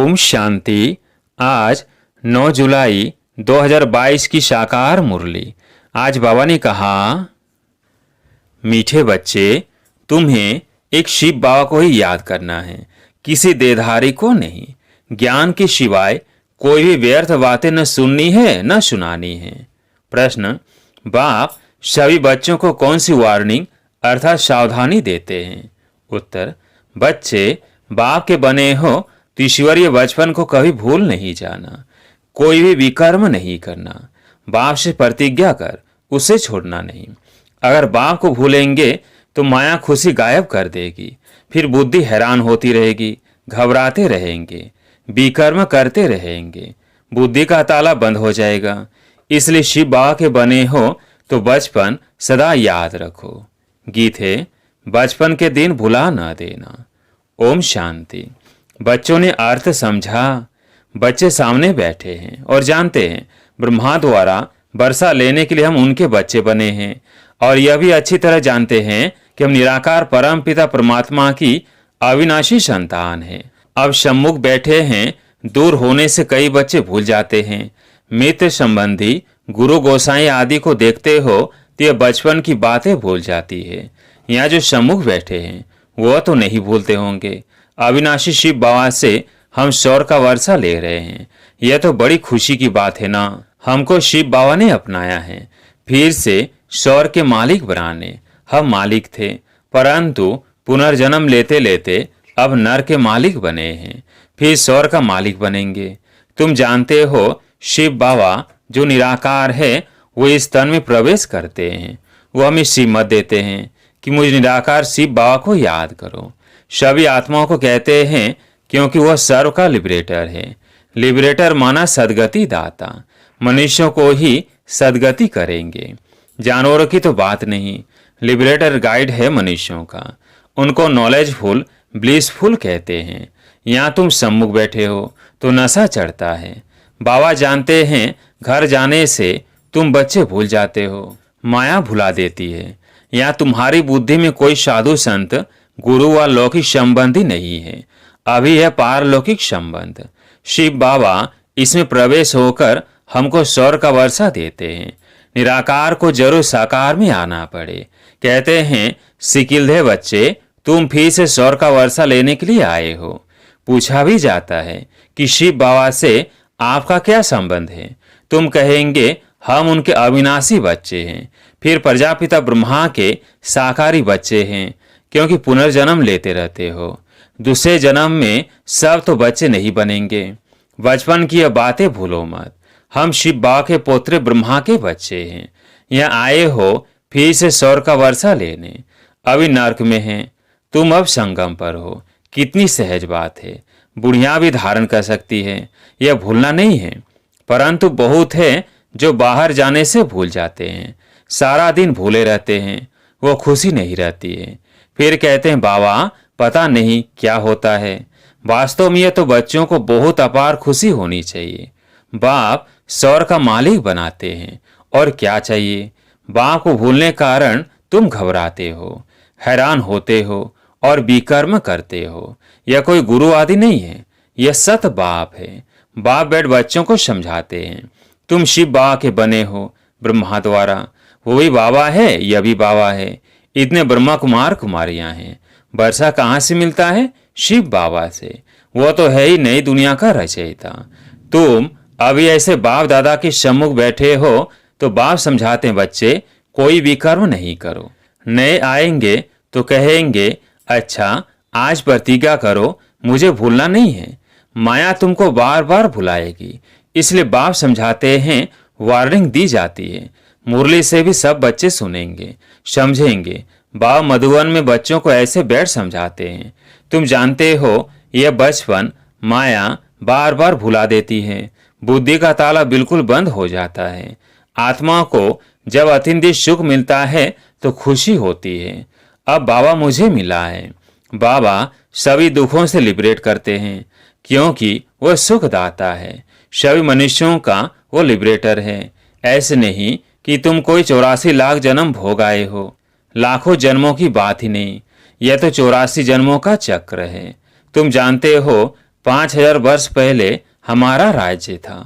ओम शांति। आज 9 जुलाई 2022 की साकार मुरली। आज बाबा ने कहा, मीठे बच्चे, तुम्हें एक शिव बाबा को ही याद करना है, किसी देहधारी को नहीं। ज्ञान के सिवाय कोई भी व्यर्थ बातें न सुननी है न सुनानी है। प्रश्न, बाप सभी बच्चों को कौन सी वार्निंग अर्थात सावधानी देते हैं? उत्तर, बच्चे बाप के बने हो तो ईश्वरीय बचपन को कभी भूल नहीं जाना, कोई भी विकर्म नहीं करना। बाप से प्रतिज्ञा कर, उसे छोड़ना नहीं। अगर बाप को भूलेंगे तो माया खुशी गायब कर देगी, फिर बुद्धि हैरान होती रहेगी, घबराते रहेंगे, विकर्म करते रहेंगे, बुद्धि का ताला बंद हो जाएगा। इसलिए शिव बाबा के बने हो तो बचपन सदा याद रखो। गीत है, बचपन के दिन भुला न देना। ओम शांति। बच्चों ने अर्थ समझा। बच्चे सामने बैठे हैं और जानते हैं ब्रह्मा द्वारा वर्षा लेने के लिए हम उनके बच्चे बने हैं, और यह भी अच्छी तरह जानते हैं कि हम निराकार परम पिता परमात्मा की अविनाशी संतान हैं। अब सम्मुख बैठे हैं, दूर होने से कई बच्चे भूल जाते हैं। मित्र संबंधी गुरु गोसाई आदि को देखते हो तो यह बचपन की बातें भूल जाती है। यहाँ जो सम्मुख बैठे हैं वह तो नहीं भूलते होंगे। अविनाशी शिव बाबा से हम सौर का वर्षा ले रहे हैं, यह तो बड़ी खुशी की बात है ना। हमको शिव बाबा ने अपनाया है, फिर से सौर के मालिक बनाने। हम मालिक थे, परंतु पुनर्जन्म लेते लेते अब नर के मालिक बने हैं, फिर सौर का मालिक बनेंगे। तुम जानते हो शिव बाबा जो निराकार है वो इस तन में प्रवेश करते हैं। वो हमें श्रीमत देते हैं कि मुझे निराकार शिव बाबा को याद करो। सभी आत्माओं को कहते हैं क्योंकि वह सर्व का लिबरेटर है। लिबरेटर माना सदगति दाता। मनुष्यों को ही सदगति करेंगे, जानवरों की तो बात नहीं। लिबरेटर गाइड है मनुष्यों का, उनको नॉलेजफुल ब्लिसफुल कहते हैं। यहाँ तुम सम्मुख बैठे हो तो नशा चढ़ता है। बाबा जानते हैं घर जाने से तुम बच्चे भूल जाते हो, माया भुला देती है। यहाँ तुम्हारी बुद्धि में कोई साधु संत गुरु व लौकिक संबंधी नहीं है, अभी है पारलौकिक संबंध। शिव बाबा इसमें प्रवेश होकर हमको सौर का वर्षा देते हैं। निराकार को जरूर साकार में आना पड़े। कहते हैं, सिकिलधे बच्चे, तुम फिर से सौर का वर्षा लेने के लिए आए हो। पूछा भी जाता है कि शिव बाबा से आपका क्या संबंध है? तुम कहेंगे हम उनके अविनाशी बच्चे हैं, फिर प्रजापिता ब्रह्मा के साकारी बच्चे हैं, क्योंकि पुनर्जन्म लेते रहते हो। दूसरे जन्म में सब तो बच्चे नहीं बनेंगे। बचपन की यह बातें भूलो मत। हम शिव बाबा के पोत्र ब्रह्मा के बच्चे हैं। यहाँ आए हो फिर से सौर का वर्षा लेने। अभी नर्क में हैं, तुम अब संगम पर हो। कितनी सहज बात है, बुढ़िया भी धारण कर सकती है, यह भूलना नहीं है। परंतु बहुत है जो बाहर जाने से भूल जाते हैं, सारा दिन भूले रहते हैं, वो खुशी नहीं रहती है। फिर कहते हैं बाबा पता नहीं क्या होता है। वास्तव में यह तो बच्चों को बहुत अपार खुशी होनी चाहिए। बाप सौर का मालिक बनाते हैं और क्या चाहिए। बाप को भूलने कारण तुम घबराते हो, हैरान होते हो और विकर्म करते हो। यह कोई गुरु आदि नहीं है, यह सत बाप है। बाप बैठ बच्चों को समझाते हैं। तुम शिव बाबा के बने हो ब्रह्मा द्वारा, वो भी बाबा है, यह भी बाबा है। इतने ब्रह्मा कुमार कुमारियां हैं। वर्षा कहाँ से मिलता है? शिव बाबा से। वो तो है ही नई दुनिया का रचयिता। तुम अभी ऐसे बाप दादा के सम्मुख बैठे हो तो बाप समझाते हैं, बच्चे कोई विकर्म नहीं करो। नए आएंगे तो कहेंगे, अच्छा आज प्रतिज्ञा करो, मुझे भूलना नहीं है। माया तुमको बार बार भुलाएगी, इसलिए बाप समझाते हैं, वार्निंग दी जाती है। मुरली से भी सब बच्चे सुनेंगे, समझेंगे। बाबा मधुवन में बच्चों को ऐसे बैठ समझाते हैं। तुम जानते हो यह बचपन माया बार बार भुला देती है, बुद्धि का ताला बिल्कुल बंद हो जाता है। आत्मा को जब अतिंद्रिय सुख मिलता है तो खुशी होती है। अब बाबा मुझे मिला है। बाबा सभी दुखों से लिबरेट करते हैं, क्योंकि वह सुखदाता है। सभी मनुष्यों का वो लिबरेटर है। ऐसे नहीं कि तुम कोई 84 लाख जन्म भोग आए हो, लाखों जन्मों की बात ही नहीं। यह तो 84 जन्मों का चक्र है। तुम जानते हो 5000 वर्ष पहले हमारा राज्य था।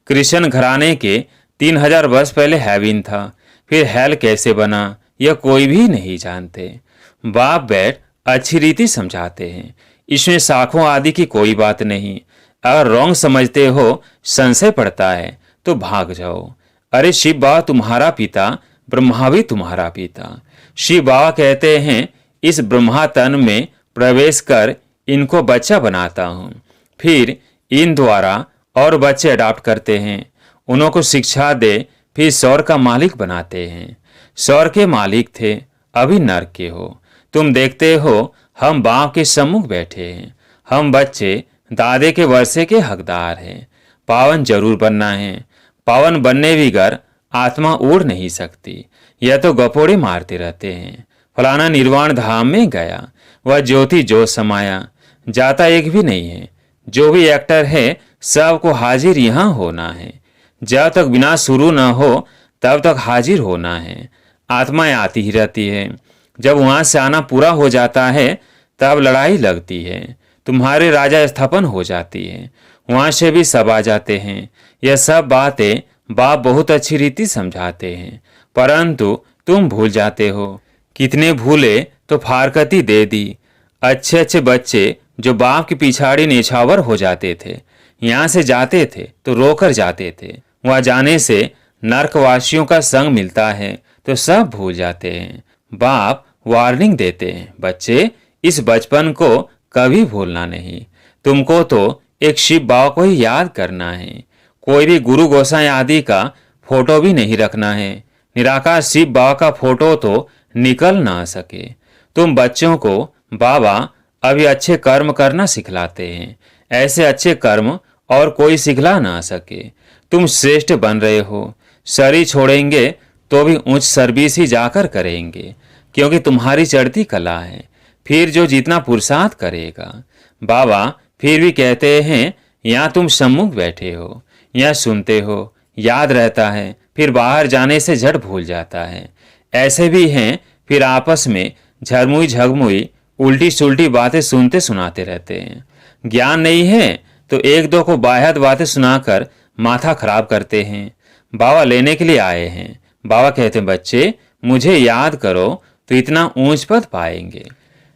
कृष्ण घराने के 3000 वर्ष पहले हेवन था। फिर हेल कैसे बना यह कोई भी नहीं जानते। बाप बैठ अच्छी रीति समझाते हैं। इसमें शाखों आदि की कोई बात नहीं। अगर रॉन्ग समझते हो, संशय पड़ता है तो भाग जाओ। अरे शिव बाबा तुम्हारा पिता, ब्रह्मा भी तुम्हारा पिता। शिव बाबा कहते हैं इस ब्रह्मा तन में प्रवेश कर इनको बच्चा बनाता हूँ। फिर इन द्वारा और बच्चे अडॉप्ट करते हैं, उनको शिक्षा दे, फिर स्वर्ग का मालिक बनाते हैं। स्वर्ग के मालिक थे, अभी नर्क के हो। तुम देखते हो हम बाप के सम्मुख बैठे हैं। हम बच्चे दादे के वर्षे के हकदार हैं। पावन जरूर बनना है। पावन बनने बगैर आत्मा उड़ नहीं सकती। यह तो गपोड़े मारते रहते हैं। फलाना निर्वाण धाम में गया, वह ज्योति जो समाया, जाता एक भी नहीं है। जो भी एक्टर है सबको हाजिर यहाँ होना है। जब तक विनाश शुरू न हो तब तक हाजिर होना है। आत्माएं आती ही रहती है। जब वहां से आना पूरा हो जाता है तब लड़ाई लगती है। तुम्हारे राजा स्थापन हो जाती है, वहां से भी सब आ जाते हैं। यह सब बातें बाप बहुत अच्छी रीति समझाते हैं, परंतु तुम भूल जाते हो। कितने भूले तो फारकती दे दी। अच्छे अच्छे बच्चे जो बाप की पिछाड़ी नेछावर हो जाते थे, यहाँ से जाते थे तो रोकर जाते थे। वहाँ जाने से नरकवासियों का संग मिलता है तो सब भूल जाते हैं। बाप वार्निंग देते हैं, बच्चे इस बचपन को कभी भूलना नहीं। तुमको तो एक शिव बाबा को ही याद करना है। कोई भी गुरु गोसाई आदि का फोटो भी नहीं रखना है। निराकार शिव बाबा का फोटो तो निकल ना सके। तुम बच्चों को बाबा अभी अच्छे कर्म करना सिखलाते हैं। ऐसे अच्छे कर्म और कोई सिखला ना सके। तुम श्रेष्ठ बन रहे हो। शरीर छोड़ेंगे तो भी उच्च सर्विस ही जाकर करेंगे, क्योंकि तुम्हारी चढ़ती कला है। फिर जो जितना पुरुषार्थ करेगा। बाबा फिर भी कहते हैं यहाँ तुम सम्मुख बैठे हो, यहाँ सुनते हो, याद रहता है, फिर बाहर जाने से झट भूल जाता है। ऐसे भी हैं फिर आपस में झरमुई झगमुई उल्टी सुल्टी बातें सुनते सुनाते रहते हैं। ज्ञान नहीं है तो एक दो को बाह्यत बातें सुनाकर माथा खराब करते हैं। बाबा लेने के लिए आए हैं। बाबा कहते हैं बच्चे मुझे याद करो तो इतना ऊंच पद पाएंगे।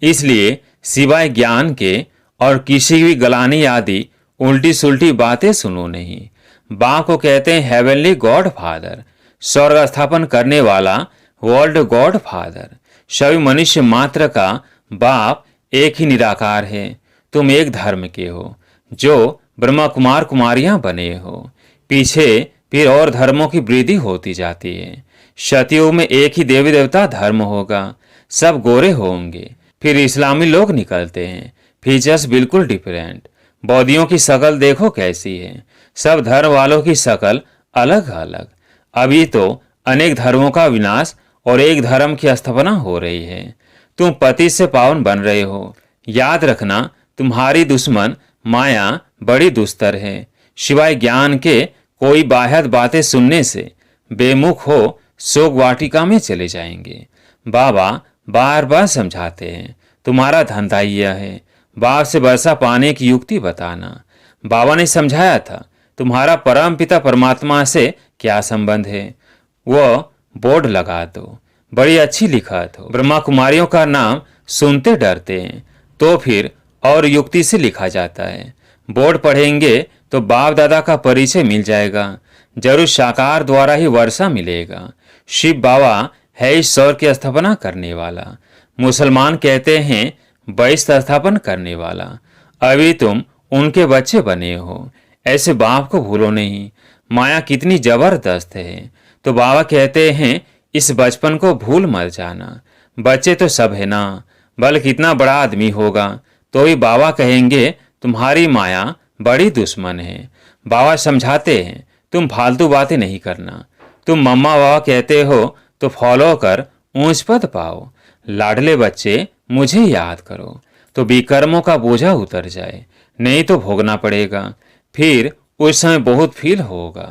इसलिए सिवाय ज्ञान के और किसी भी गलानी आदि उल्टी सुल्टी बातें सुनो नहीं। बाप को कहते हैं हेवनली गॉड फादर, स्वर्ग स्थापन करने वाला वर्ल्ड गॉड फादर। सभी मनुष्य मात्र का बाप एक ही निराकार है। तुम एक धर्म के हो जो ब्रह्मा कुमार कुमारियां बने हो। पीछे फिर और धर्मों की वृद्धि होती जाती है। सतयुग में एक ही देवी देवता धर्म होगा, सब गोरे होंगे। फिर इस्लामी लोग निकलते हैं, फीचर्स बिल्कुल डिफरेंट। बौद्धियों की शक्ल देखो कैसी है। सब धर्म वालों की शक्ल अलग अलग। अभी तो अनेक धर्मों का विनाश और एक धर्म की स्थापना हो रही है। तुम पति से पावन बन रहे हो। याद रखना तुम्हारी दुश्मन माया बड़ी दुस्तर है। सिवाय ज्ञान के कोई बाह्य बातें सुनने से बेमुख हो शोक वाटिका में चले जाएंगे। बाबा बार बार समझाते हैं तुम्हारा धंधा यह है, बाप से वर्षा पाने की युक्ति बताना। बाबा ने समझाया था तुम्हारा परम पिता परमात्मा से क्या संबंध है। वह बोर्ड लगा दो, बड़ी अच्छी लिखत हो। ब्रह्मा कुमारियों का नाम सुनते डरते हैं तो फिर और युक्ति से लिखा जाता है। बोर्ड पढ़ेंगे तो बाप दादा का परिचय मिल जाएगा। जरूर साकार द्वारा ही वर्षा मिलेगा। शिव बाबा है ईश्वर की स्थापना करने वाला। मुसलमान कहते हैं वैश्य स्थापन करने वाला। अभी तुम उनके बच्चे बने हो। ऐसे बाप को भूलो नहीं। माया कितनी जबरदस्त है। तो बाबा कहते हैं इस बचपन को भूल मत जाना। बच्चे तो सब है ना, बल्कि कितना बड़ा आदमी होगा तो भी बाबा कहेंगे तुम्हारी माया बड़ी दुश्मन है। बाबा समझाते हैं तुम फालतू बातें नहीं करना। तुम मम्मा बाबा कहते हो तो फॉलो कर ऊंच पद पाओ। लाडले बच्चे मुझे याद करो तो विकर्मों का बोझा उतर जाए, नहीं तो भोगना पड़ेगा। फिर उस समय बहुत फील होगा।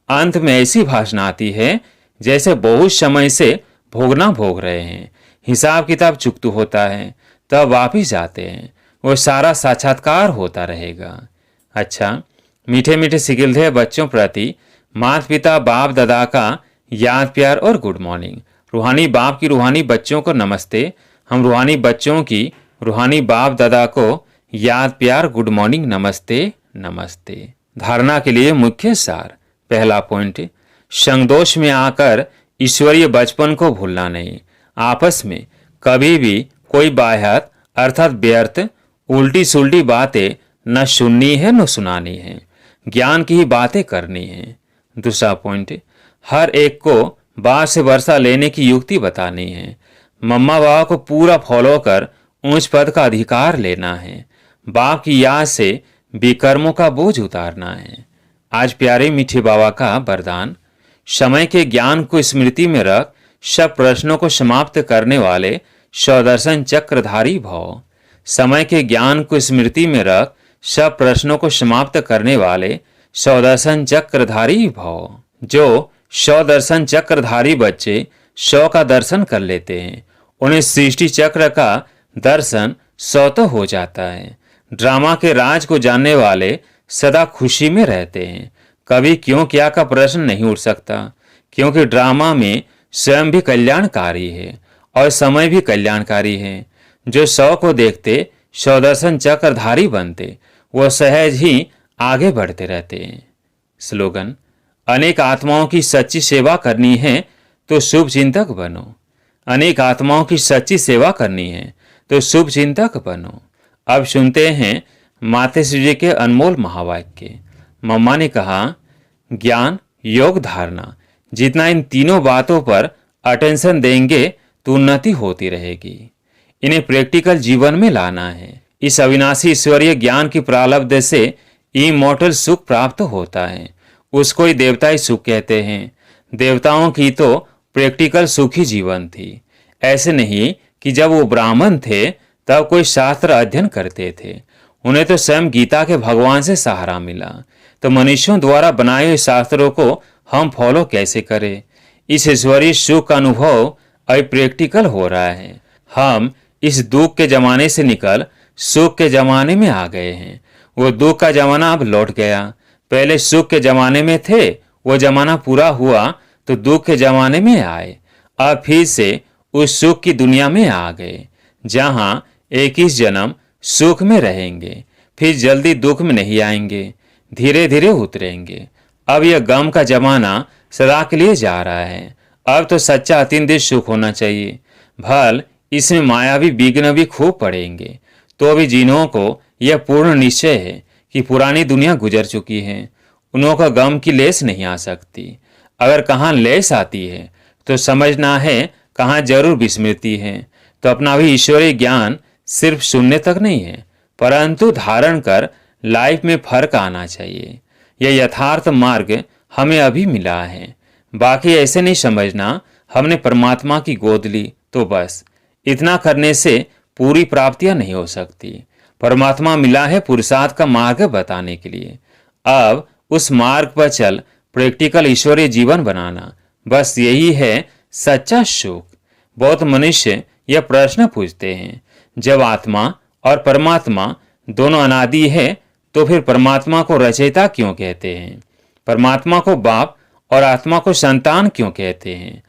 अंत में ऐसी भाषण आती है जैसे बहुत समय से भोगना भोग रहे हैं। हिसाब किताब चुकतू होता है, तब वापिस जाते हैं। वो सारा साक्षात्कार होता रहेगा। अच्छा, मीठे मीठे सिकिलधे बच्चों प्रति माता पिता बाप दादा का याद प्यार और गुड मॉर्निंग। रूहानी बाप की रूहानी बच्चों को नमस्ते। हम रूहानी बच्चों की रूहानी बाप दादा को याद प्यार गुड मॉर्निंग नमस्ते नमस्ते। धारणा के लिए मुख्य सार। पहला पॉइंट, संगदोष में आकर ईश्वरीय बचपन को भूलना नहीं। आपस में कभी भी कोई बाह्यत अर्थात व्यर्थ उल्टी सुल्टी बातें न सुननी है न सुनानी है, ज्ञान की ही बातें करनी है। दूसरा पॉइंट, हर एक को बाप से वर्षा लेने की युक्ति बतानी है। मम्मा बाबा को पूरा फॉलो कर ऊंच पद का अधिकार लेना है। बाप की याद से विकर्मों का बोझ उतारना है। आज प्यारे मीठे बाबा का वरदान, समय के ज्ञान को स्मृति में रख सब प्रश्नों को समाप्त करने वाले स्वदर्शन चक्रधारी भव। समय के ज्ञान को स्मृति में रख सब प्रश्नों को समाप्त करने वाले स्वदर्शन चक्रधारी भव। जो स्वदर्शन चक्रधारी बच्चे स्व का दर्शन कर लेते हैं, उन्हें सृष्टि चक्र का दर्शन स्वतः हो जाता है। ड्रामा के राज को जानने वाले सदा खुशी में रहते हैं। कभी क्यों क्या का प्रश्न नहीं उठ सकता, क्योंकि ड्रामा में स्वयं भी कल्याणकारी है और समय भी कल्याणकारी है। जो स्व को देखते स्वदर्शन चक्रधारी बनते, वो सहज ही आगे बढ़ते रहते हैं। स्लोगन, अनेक आत्माओं की सच्ची सेवा करनी है तो शुभ चिंतक बनो। अनेक आत्माओं की सच्ची सेवा करनी है तो शुभ चिंतक बनो। अब सुनते हैं मातेश्वरी जी के अनमोल महावाक्य। मम्मा ने कहा, ज्ञान योग धारणा, जितना इन तीनों बातों पर अटेंशन देंगे तो उन्नति होती रहेगी। इन्हें प्रैक्टिकल जीवन में लाना है। इस अविनाशी ईश्वरीय ज्ञान की प्रारब्ध से इमॉर्टल सुख प्राप्त होता है। उसको ही देवताई सुख कहते हैं। देवताओं की तो प्रैक्टिकल सुखी जीवन थी। ऐसे नहीं कि जब वो ब्राह्मण थे तब कोई शास्त्र अध्ययन करते थे। उन्हें तो स्वयं गीता के भगवान से सहारा मिला। तो मनुष्यों द्वारा बनाए हुए शास्त्रों को हम फॉलो कैसे करें? इस ईश्वरीय सुख का अनुभव अब प्रैक्टिकल हो रहा है। हम इस दुख के जमाने से निकल सुख के जमाने में आ गए हैं। वो दुख का जमाना अब लौट गया। पहले सुख के जमाने में थे, वो जमाना पूरा हुआ तो दुख के जमाने में आए। अब फिर से उस सुख की दुनिया में आ गए, जहां 21 जन्म सुख में रहेंगे, फिर जल्दी दुख में नहीं आएंगे, धीरे धीरे उतरेंगे। अब यह गम का जमाना सदा के लिए जा रहा है। अब तो सच्चा अतिंद्रिय सुख होना चाहिए। भल इसमें मायावी विघ्न भी खूब पड़ेंगे, तो भी जिन्हों को यह पूर्ण निश्चय है कि पुरानी दुनिया गुजर चुकी है, उन्हों का गम की लेस नहीं आ सकती। अगर कहाँ लेस आती है तो समझना है कहाँ जरूर विस्मृति है। तो अपना भी ईश्वरीय ज्ञान सिर्फ सुनने तक नहीं है, परंतु धारण कर लाइफ में फर्क आना चाहिए। यह यथार्थ मार्ग हमें अभी मिला है। बाकी ऐसे नहीं समझना हमने परमात्मा की गोद ली तो बस। इतना करने से पूरी प्राप्तियां नहीं हो सकती। परमात्मा मिला है पुरुषार्थ का मार्ग बताने के लिए। अब उस मार्ग पर चल प्रैक्टिकल ईश्वरीय जीवन बनाना, बस यही है सच्चा सुख। बहुत मनुष्य यह प्रश्न पूछते हैं, जब आत्मा और परमात्मा दोनों अनादि है तो फिर परमात्मा को रचयिता क्यों कहते हैं? परमात्मा को बाप और आत्मा को संतान क्यों कहते हैं?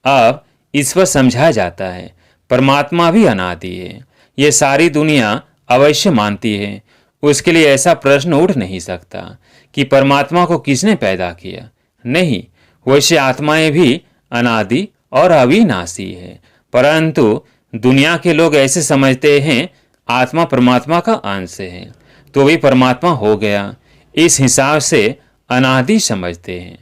अब इस पर समझाया जाता है, परमात्मा भी अनादि है। ये सारी दुनिया अवश्य मानती है। उसके लिए ऐसा प्रश्न उठ नहीं सकता कि परमात्मा को किसने पैदा किया। नहीं, वैसे आत्माएं भी अनादि और अविनाशी है, परंतु दुनिया के लोग ऐसे समझते हैं आत्मा परमात्मा का अंश है तो भी परमात्मा हो गया। इस हिसाब से अनादि समझते हैं।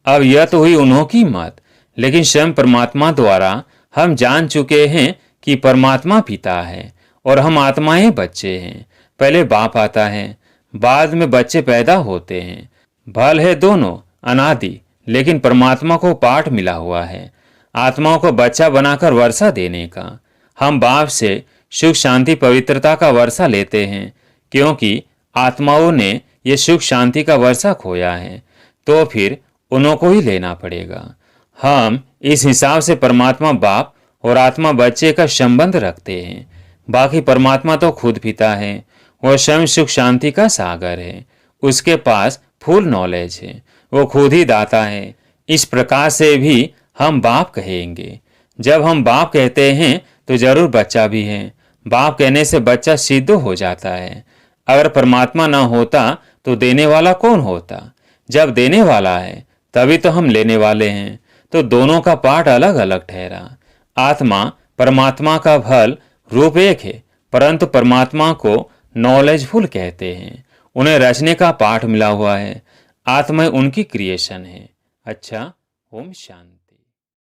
अब यह तो हुई उन्हों की मत, लेकिन स्वयं परमात्मा द्वारा हम जान चुके हैं कि परमात्मा पिता है और हम आत्माएं बच्चे हैं। पहले बाप आता है, बाद में बच्चे पैदा होते हैं। भल है दोनों अनादि, लेकिन परमात्मा को पाठ मिला हुआ है आत्माओं को बच्चा बनाकर वर्षा देने का। हम बाप से सुख शांति पवित्रता का वर्षा लेते हैं, क्योंकि आत्माओं ने ये सुख शांति का वर्षा खोया है, तो फिर उन्हों को ही लेना पड़ेगा। हम इस हिसाब से परमात्मा बाप और आत्मा बच्चे का संबंध रखते हैं। बाकी परमात्मा तो खुद पिता है, वह स्वयं सुख शांति का सागर है, उसके पास फुल नॉलेज है, वो खुद ही दाता है। इस प्रकार से भी हम बाप कहेंगे। जब हम बाप कहते हैं तो जरूर बच्चा भी है। बाप कहने से बच्चा सिद्ध हो जाता है। अगर परमात्मा न होता तो देने वाला कौन होता? जब देने वाला है तभी तो हम लेने वाले हैं। तो दोनों का पाठ अलग अलग ठहरा। आत्मा परमात्मा का फल रूप एक है, परंतु परमात्मा को नॉलेजफुल कहते हैं। उन्हें रचने का पाठ मिला हुआ है। आत्मा उनकी क्रिएशन है। अच्छा, ओम शांति।